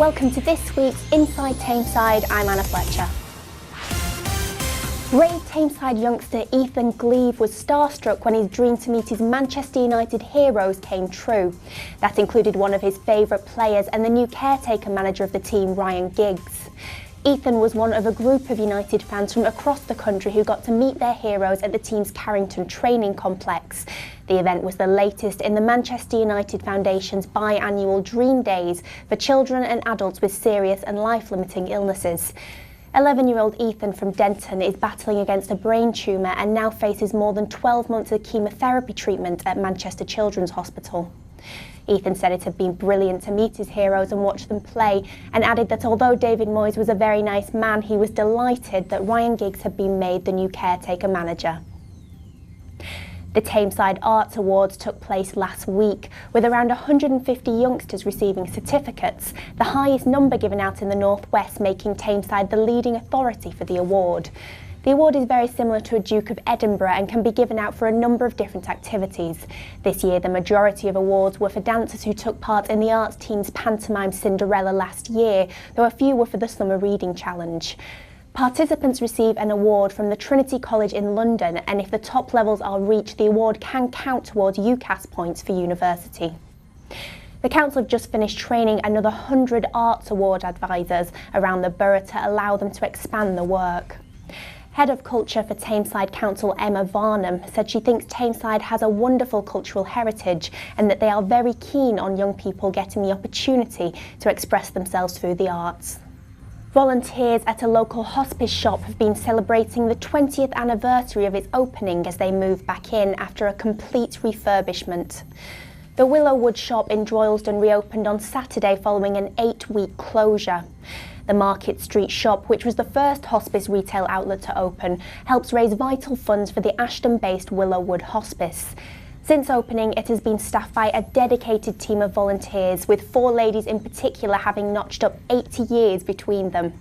Welcome to this week's Inside Tameside. I'm Anna Fletcher. Brave Tameside youngster Ethan Gleave was starstruck when his dream to meet his Manchester United heroes came true. That included one of his favourite players and the new caretaker manager of the team, Ryan Giggs. Ethan was one of a group of United fans from across the country who got to meet their heroes at the team's Carrington training complex. The event was the latest in the Manchester United Foundation's biannual Dream Days for children and adults with serious and life-limiting illnesses. 11-year-old Ethan from Denton is battling against a brain tumour and now faces more than 12 months of chemotherapy treatment at Manchester Children's Hospital. Ethan said it had been brilliant to meet his heroes and watch them play, and added that although David Moyes was a very nice man, he was delighted that Ryan Giggs had been made the new caretaker manager. The Tameside Arts Awards took place last week, with around 150 youngsters receiving certificates, the highest number given out in the Northwest, making Tameside the leading authority for the award. The award is very similar to a Duke of Edinburgh and can be given out for a number of different activities. This year, the majority of awards were for dancers who took part in the arts team's pantomime Cinderella last year, though a few were for the Summer Reading Challenge. Participants receive an award from the Trinity College in London, and if the top levels are reached, the award can count towards UCAS points for university. The council have just finished training another 100 Arts Award advisors around the borough to allow them to expand the work. Head of Culture for Tameside Council Emma Varnham said she thinks Tameside has a wonderful cultural heritage and that they are very keen on young people getting the opportunity to express themselves through the arts. Volunteers at a local hospice shop have been celebrating the 20th anniversary of its opening as they move back in after a complete refurbishment. The Willow Wood shop in Droylsden reopened on Saturday following an 8-week closure. The Market Street shop, which was the first hospice retail outlet to open, helps raise vital funds for the Ashton-based Willow Wood Hospice. Since opening, it has been staffed by a dedicated team of volunteers, with 4 ladies in particular having notched up 80 years between them.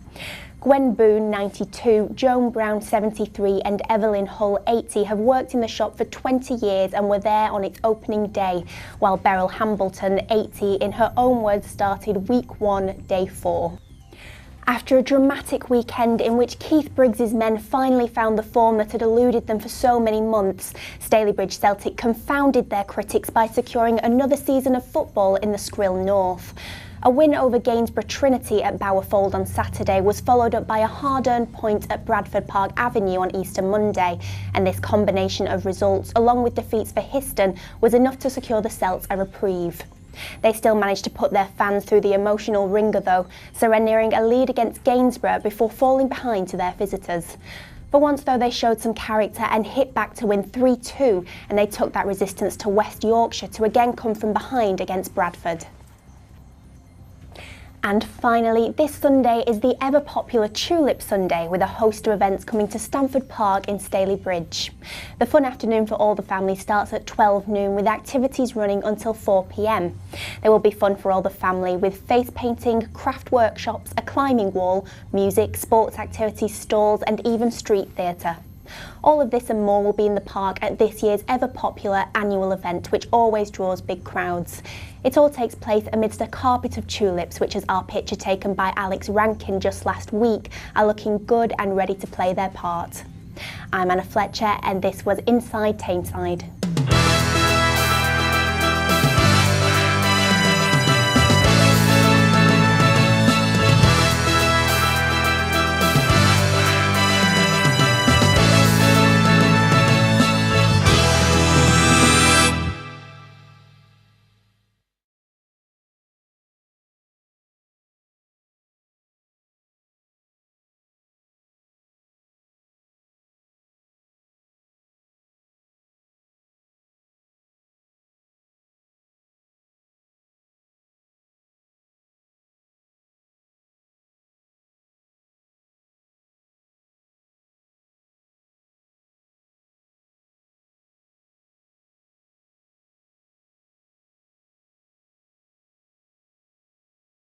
Gwen Boone, 92, Joan Brown, 73 and Evelyn Hull, 80 have worked in the shop for 20 years and were there on its opening day, while Beryl Hambleton, 80, in her own words started week 1, day 4. After a dramatic weekend in which Keith Briggs's men finally found the form that had eluded them for so many months, Stalybridge Celtic confounded their critics by securing another season of football in the Skrill North. A win over Gainsborough Trinity at Bowerfold on Saturday was followed up by a hard-earned point at Bradford Park Avenue on Easter Monday, and this combination of results, along with defeats for Histon, was enough to secure the Celts a reprieve. They still managed to put their fans through the emotional ringer though, surrendering a lead against Gainsborough before falling behind to their visitors. For once though, they showed some character and hit back to win 3-2, and they took that resistance to West Yorkshire to again come from behind against Bradford. And finally, this Sunday is the ever-popular Tulip Sunday, with a host of events coming to Stamford Park in Stalybridge. The fun afternoon for all the family starts at 12 noon, with activities running until 4 p.m. There will be fun for all the family, with face painting, craft workshops, a climbing wall, music, sports activities, stalls and even street theatre. All of this and more will be in the park at this year's ever-popular annual event, which always draws big crowds. It all takes place amidst a carpet of tulips, which, as our picture taken by Alex Rankin just last week, are looking good and ready to play their part. I'm Anna Fletcher, and this was Inside Tameside.